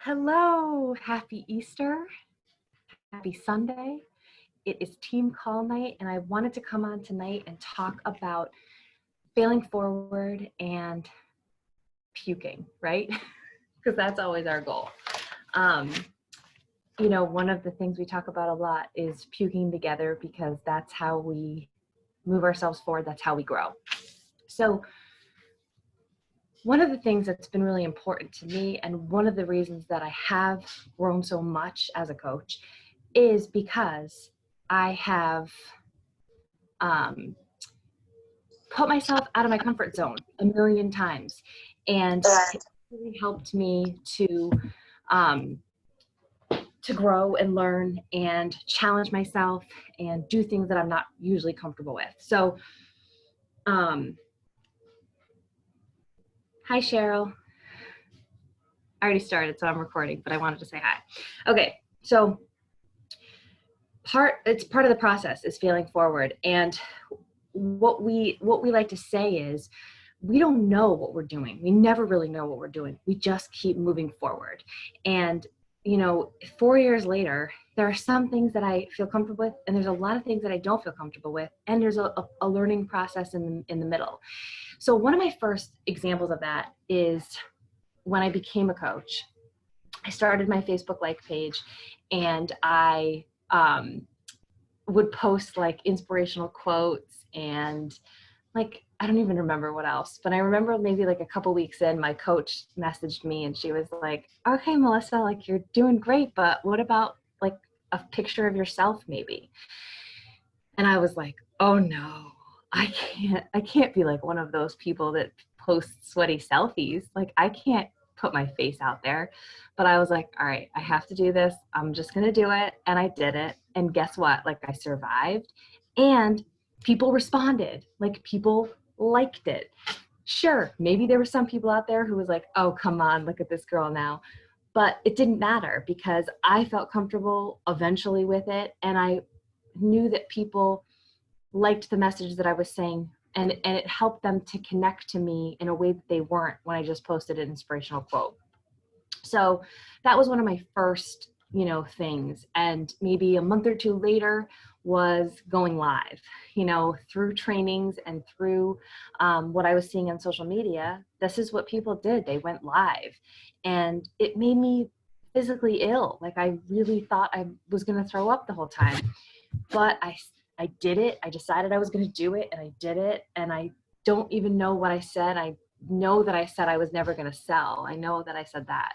Hello, happy Easter, happy Sunday. It is team call night, and I wanted to come on tonight and talk about failing forward and puking, right? Because that's always our goal. One of the things we talk about a lot is puking together because that's how we move ourselves forward, that's how we grow. So one of the things that's been really important to me, and one of the reasons that I have grown so much as a coach, is because I have put myself out of my comfort zone a million times, and it really helped me to grow and learn and challenge myself and do things that I'm not usually comfortable with. So, hi Cheryl. I already started, so I'm recording, but I wanted to say hi. Okay, so it's part of the process is failing forward, and what we like to say is we don't know what we're doing. We never really know what we're doing. We just keep moving forward. And 4 years later, there are some things that I feel comfortable with, and there's a lot of things that I don't feel comfortable with, and there's a learning process in the middle. So one of my first examples of that is when I became a coach. I started my Facebook like page, and I would post like inspirational quotes and I don't even remember what else, but I remember maybe like a couple weeks in, my coach messaged me and she was like, okay, Melissa, like you're doing great, but what about like a picture of yourself maybe? And I was like, oh no, I can't be like one of those people that post sweaty selfies. Like I can't put my face out there. But I was like, all right, I have to do this. I'm just going to do it. And I did it. And guess what? Like I survived and people responded. Like people liked it. Sure, maybe there were some people out there who was like, oh, come on, look at this girl now. But it didn't matter because I felt comfortable eventually with it. And I knew that people liked the message that I was saying, and it helped them to connect to me in a way that they weren't when I just posted an inspirational quote. So that was one of my first, things. And maybe a month or two later was going live, through trainings and through what I was seeing on social media. This is what people did. They went live, and it made me physically ill. Like I really thought I was going to throw up the whole time, but I did it. I decided I was going to do it, and I did it. And I don't even know what I said. I know that I said I was never going to sell. I know that I said that.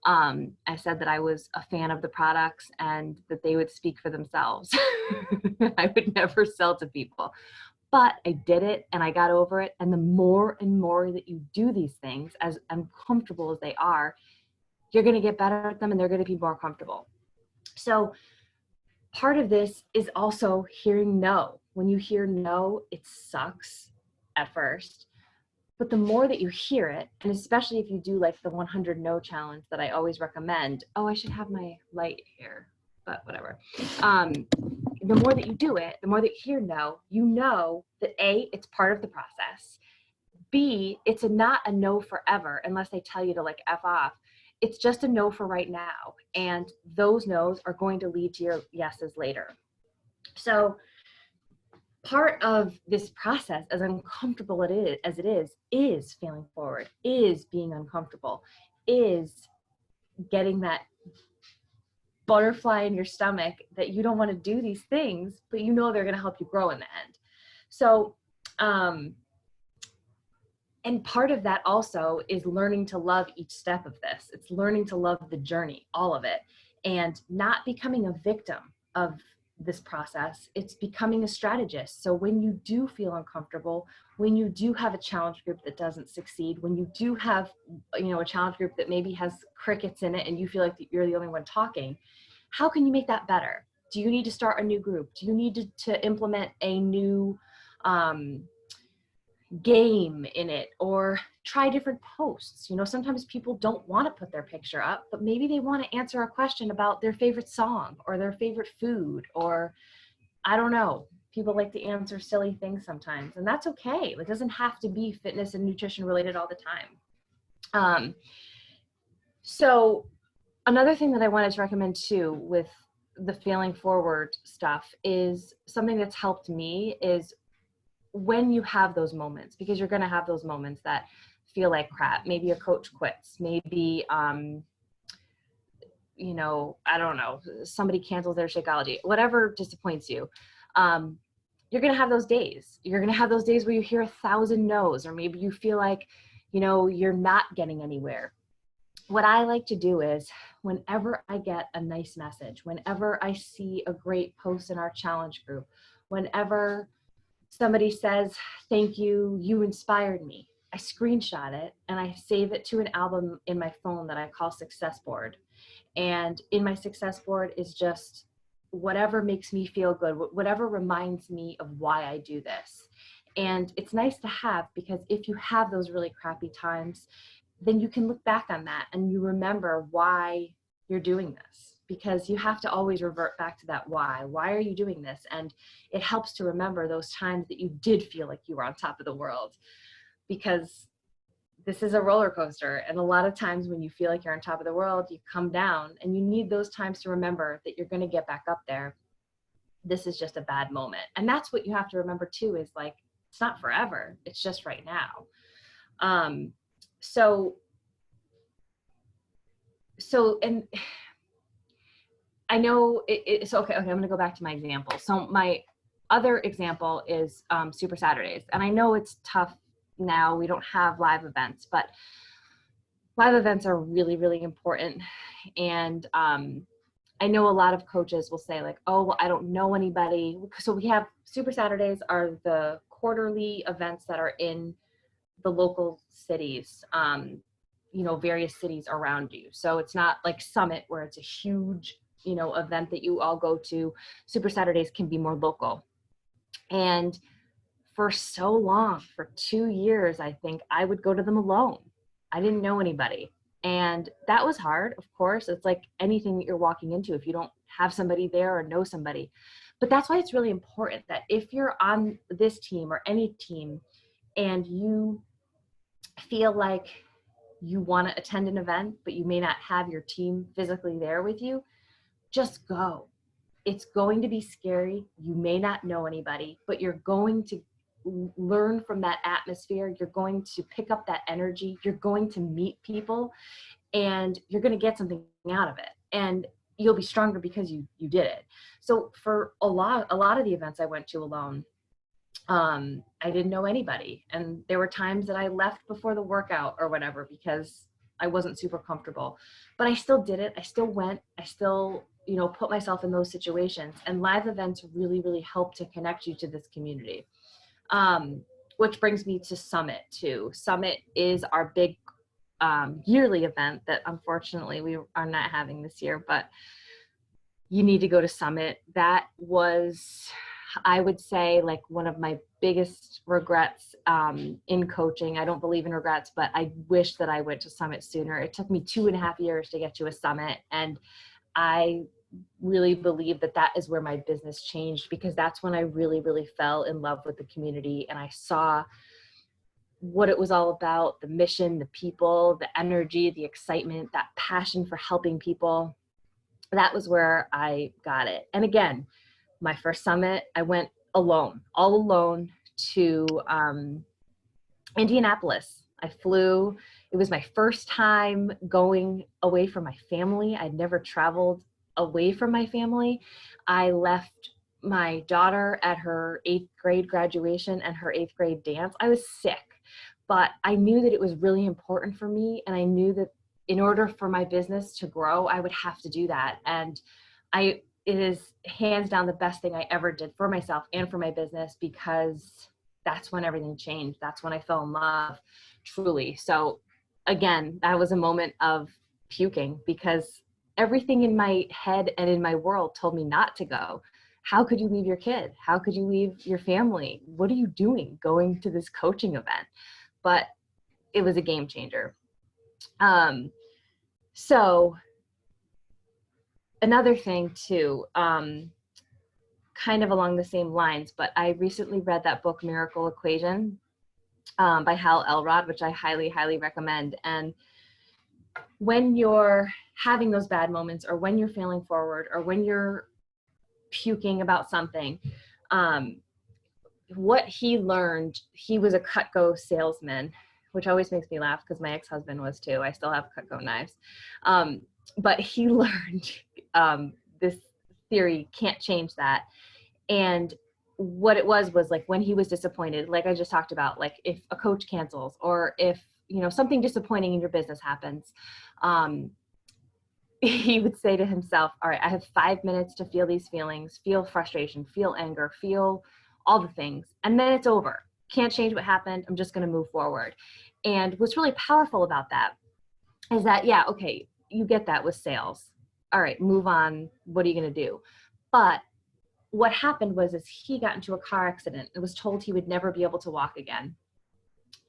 I said that I was a fan of the products and that they would speak for themselves. I would never sell to people. But I did it and I got over it. And the more and more that you do these things, as uncomfortable as they are, you're going to get better at them and they're going to be more comfortable. So part of this is also hearing no. When you hear no, it sucks at first. But the more that you hear it, and especially if you do like the 100 no challenge that I always recommend, oh, I should have my light here, but whatever. The more that you do it, the more that you hear no, you know that A, it's part of the process. B, it's not a no forever unless they tell you to like F off. It's just a no for right now. And those no's are going to lead to your yeses later. So part of this process, as uncomfortable as it is failing forward, is being uncomfortable, is getting that butterfly in your stomach that you don't want to do these things, but you know they're going to help you grow in the end. So, and part of that also is learning to love each step of this. It's learning to love the journey, all of it, and not becoming a victim of this process. It's becoming a strategist. So when you do feel uncomfortable, when you do have a challenge group that doesn't succeed, when you do have, a challenge group that maybe has crickets in it and you feel like you're the only one talking, how can you make that better? Do you need to start a new group? Do you need to implement a new game in it, or try different posts? Sometimes people don't want to put their picture up, but maybe they want to answer a question about their favorite song or their favorite food, or I don't know. People like to answer silly things sometimes, and that's okay. It doesn't have to be fitness and nutrition related all the time. So another thing that I wanted to recommend too with the failing forward stuff is something that's helped me is when you have those moments, because you're going to have those moments that feel like crap. Maybe a coach quits. Maybe, I don't know, somebody cancels their Shakeology, whatever disappoints you. You're going to have those days. You're going to have those days where you hear 1,000 no's, or maybe you feel like, you're not getting anywhere. What I like to do is whenever I get a nice message, whenever I see a great post in our challenge group, whenever somebody says, thank you, you inspired me, I screenshot it and I save it to an album in my phone that I call Success Board. And in my Success Board is just whatever makes me feel good, whatever reminds me of why I do this. And it's nice to have, because if you have those really crappy times, then you can look back on that and you remember why you're doing this, because you have to always revert back to that why. Why are you doing this? And it helps to remember those times that you did feel like you were on top of the world, because this is a roller coaster. And a lot of times when you feel like you're on top of the world, you come down, and you need those times to remember that you're going to get back up there. This is just a bad moment. And that's what you have to remember too, is like, it's not forever. It's just right now. And I know it's okay. I'm going to go back to my example. So my other example is Super Saturdays. And I know it's tough now. We don't have live events, but live events are really, really important. And I know a lot of coaches will say like, oh, well, I don't know anybody. So we have Super Saturdays are the quarterly events that are in the local cities, various cities around you. So it's not like Summit where it's a huge, event that you all go to. Super Saturdays can be more local. And for so long, for 2 years, I think I would go to them alone. I didn't know anybody. And that was hard, of course. It's like anything that you're walking into if you don't have somebody there or know somebody. But that's why it's really important that if you're on this team or any team and you feel like you want to attend an event, but you may not have your team physically there with you, just go. It's going to be scary. You may not know anybody, but you're going to learn from that atmosphere. You're going to pick up that energy. You're going to meet people, and you're going to get something out of it. And you'll be stronger because you did it. So for a lot of the events I went to alone, I didn't know anybody. And there were times that I left before the workout or whatever because I wasn't super comfortable, but I still did it. I still went. I still, put myself in those situations. And live events really, really help to connect you to this community. Which brings me to Summit too. Summit is our big yearly event that unfortunately we are not having this year, but you need to go to Summit. That was, I would say, like one of my biggest regrets in coaching. I don't believe in regrets, but I wish that I went to Summit sooner. It took me 2.5 years to get to a Summit. And I really believe that is where my business changed, because that's when I really, really fell in love with the community. And I saw what it was all about, the mission, the people, the energy, the excitement, that passion for helping people. That was where I got it. And again, my first Summit, I went alone, all alone to Indianapolis. I flew. It was my first time going away from my family. I'd never traveled away from my family. I left my daughter at her 8th grade graduation and her 8th grade dance. I was sick, but I knew that it was really important for me. And I knew that in order for my business to grow, I would have to do that. And it is hands down the best thing I ever did for myself and for my business, because that's when everything changed. That's when I fell in love, truly. So again, that was a moment of puking, because everything in my head and in my world told me not to go. How could you leave your kid? How could you leave your family? What are you doing going to this coaching event? But it was a game changer. So another thing too, kind of along the same lines, but I recently read that book, Miracle Equation, by Hal Elrod, which I highly, highly recommend. And when you're having those bad moments, or when you're failing forward, or when you're puking about something, what he learned, he was a Cutco salesman, which always makes me laugh because my ex-husband was too. I still have Cutco knives. But he learned this theory, can't change that. And what it was like when he was disappointed, like I just talked about, like if a coach cancels, or if, you know, something disappointing in your business happens, he would say to himself, all right, I have 5 minutes to feel these feelings, feel frustration, feel anger, feel all the things, and then it's over. Can't change what happened. I'm just going to move forward. And what's really powerful about that is that, yeah, okay, you get that with sales. All right, move on. What are you going to do? But what happened was is he got into a car accident and was told he would never be able to walk again.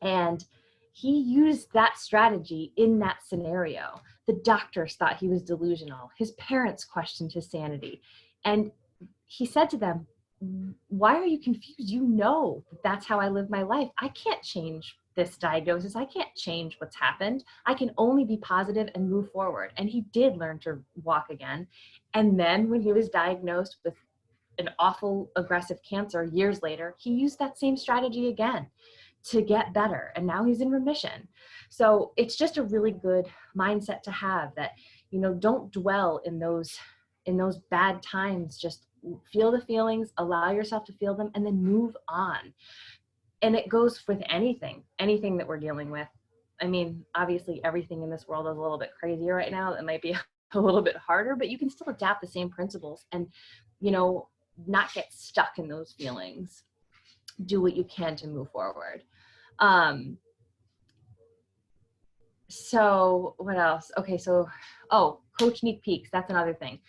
And he used that strategy in that scenario. The doctors thought he was delusional. His parents questioned his sanity. And he said to them, why are you confused? You know that that's how I live my life. I can't change this diagnosis. I can't change what's happened. I can only be positive and move forward. And he did learn to walk again. And then when he was diagnosed with an awful aggressive cancer years later, he used that same strategy again to get better. And now he's in remission. So it's just a really good mindset to have, that, you know, don't dwell in those bad times. Just feel the feelings, allow yourself to feel them, and then move on. And it goes with anything that we're dealing with. I mean, obviously everything in this world is a little bit crazier right now. That might be a little bit harder, but you can still adapt the same principles and, you know, not get stuck in those feelings. Do what you can to move forward. So what else? Okay. So, coach sneak peeks. That's another thing.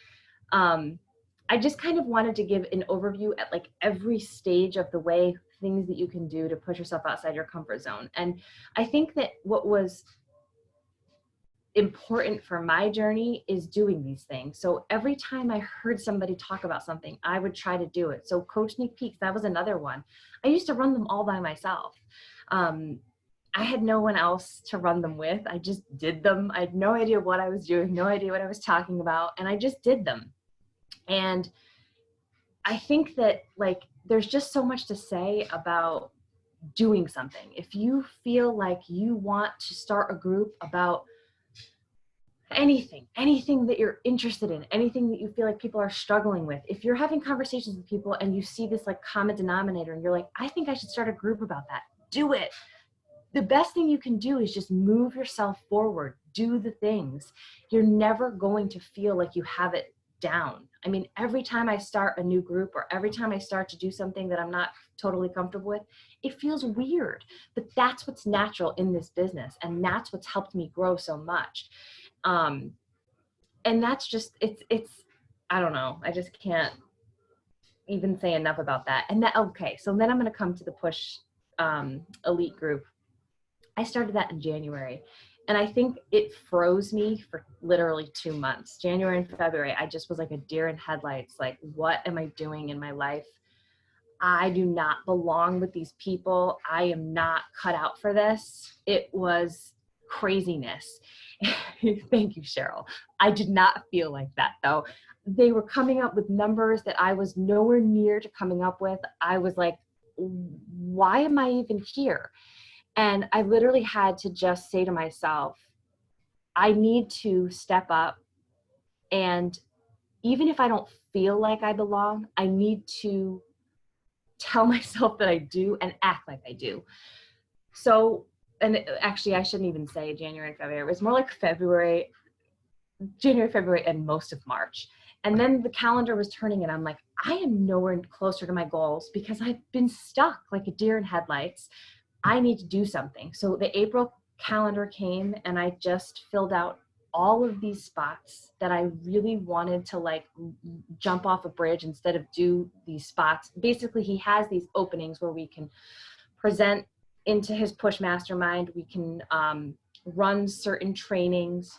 I just kind of wanted to give an overview at like every stage of the way, things that you can do to push yourself outside your comfort zone. And I think that what was important for my journey is doing these things. So every time I heard somebody talk about something, I would try to do it. So coach sneak peeks, that was another one. I used to run them all by myself. I had no one else to run them with. I just did them. I had no idea what I was doing, no idea what I was talking about, and I just did them. And I think that, like, there's just so much to say about doing something. If you feel like you want to start a group about anything that you're interested in, anything that you feel like people are struggling with, if you're having conversations with people and you see this like common denominator and you're like, I think I should start a group about that, do it. The best thing you can do is just move yourself forward, do the things. You're never going to feel like you have it down. I mean, every time I start a new group, or every time I start to do something that I'm not totally comfortable with, it feels weird, but that's what's natural in this business. And that's what's helped me grow so much. And that's just, it's, I don't know. I just can't even say enough about that. And that, okay. So then I'm going to come to the Push Elite group. I started that in January, and I think it froze me for literally 2 months. January and February, I just was like a deer in headlights. Like, what am I doing in my life? I do not belong with these people. I am not cut out for this. It was craziness. Thank you, Cheryl. I did not feel like that, though. They were coming up with numbers that I was nowhere near to coming up with. I was like, why am I even here? And I literally had to just say to myself, I need to step up. And even if I don't feel like I belong, I need to tell myself that I do and act like I do. So, and actually I shouldn't even say January, February. It was more like January, February, and most of March. And then the calendar was turning and I'm like, I am nowhere closer to my goals because I've been stuck like a deer in headlights. I need to do something. So the April calendar came and I just filled out all of these spots that I really wanted to like jump off a bridge instead of do these spots. Basically, he has these openings where we can present into his Push Mastermind. We can run certain trainings.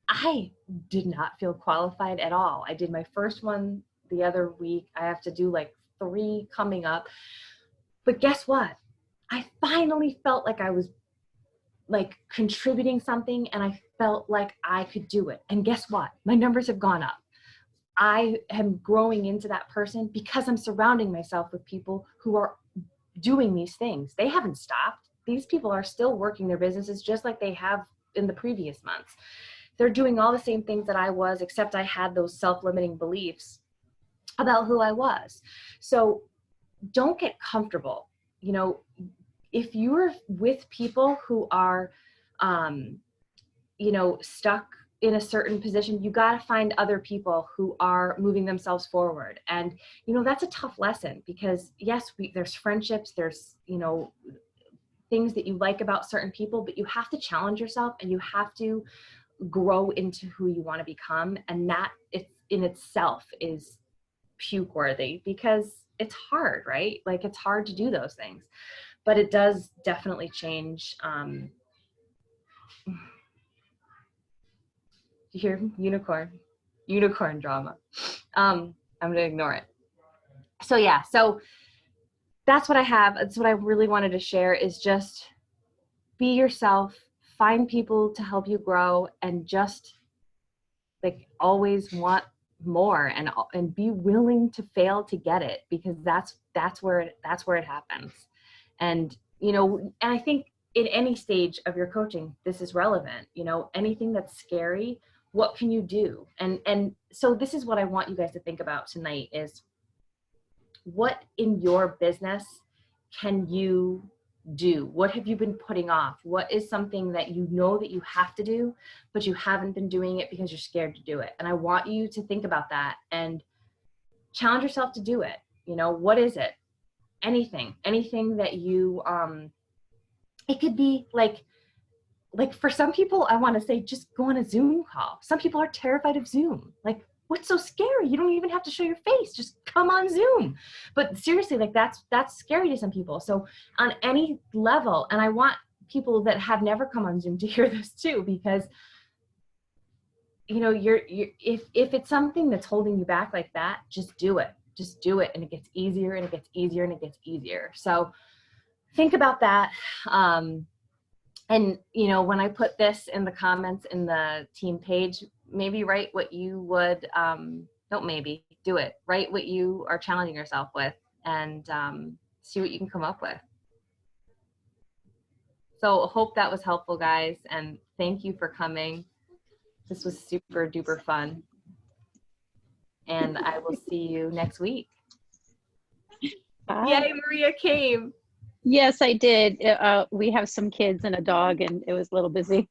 I did not feel qualified at all. I did my first one the other week. I have to do like 3 coming up. But guess what? I finally felt like I was like contributing something and I felt like I could do it. And guess what? My numbers have gone up. I am growing into that person because I'm surrounding myself with people who are doing these things. They haven't stopped. These people are still working their businesses just like they have in the previous months. They're doing all the same things that I was, except I had those self-limiting beliefs about who I was. So don't get comfortable. You know, if you're with people who are, you know, stuck in a certain position, you got to find other people who are moving themselves forward. And, you know, that's a tough lesson because yes, there's friendships, there's, you know, things that you like about certain people, but you have to challenge yourself and you have to grow into who you want to become. And that in itself is puke worthy because it's hard, right? Like it's hard to do those things, but it does definitely change. You hear unicorn drama. I'm going to ignore it. So yeah, so that's what I have. That's what I really wanted to share is just be yourself, find people to help you grow, and just like always want more and be willing to fail to get it, because that's where it happens. And, you know, and I think in any stage of your coaching, this is relevant, you know, anything that's scary, what can you do? And so this is what I want you guys to think about tonight is what in your business can you do? What have you been putting off? What is something that you know that you have to do, but you haven't been doing it because you're scared to do it? And I want you to think about that and challenge yourself to do it. You know, what is it? Anything that you, it could be like for some people, I want to say, just go on a Zoom call. Some people are terrified of Zoom. Like, what's so scary? You don't even have to show your face. Just come on Zoom. But seriously, like that's scary to some people. So on any level, and I want people that have never come on Zoom to hear this too, because you know, if it's something that's holding you back like that, just do it. Just do it. And it gets easier and it gets easier and it gets easier. So think about that. And, you know, when I put this in the comments in the team page, maybe write what you would, don't maybe, do it. Write what you are challenging yourself with and see what you can come up with. So hope that was helpful, guys. And thank you for coming. This was super duper fun. And I will see you next week. Bye. Yay, Maria came. Yes, I did. We have some kids and a dog, and it was a little busy.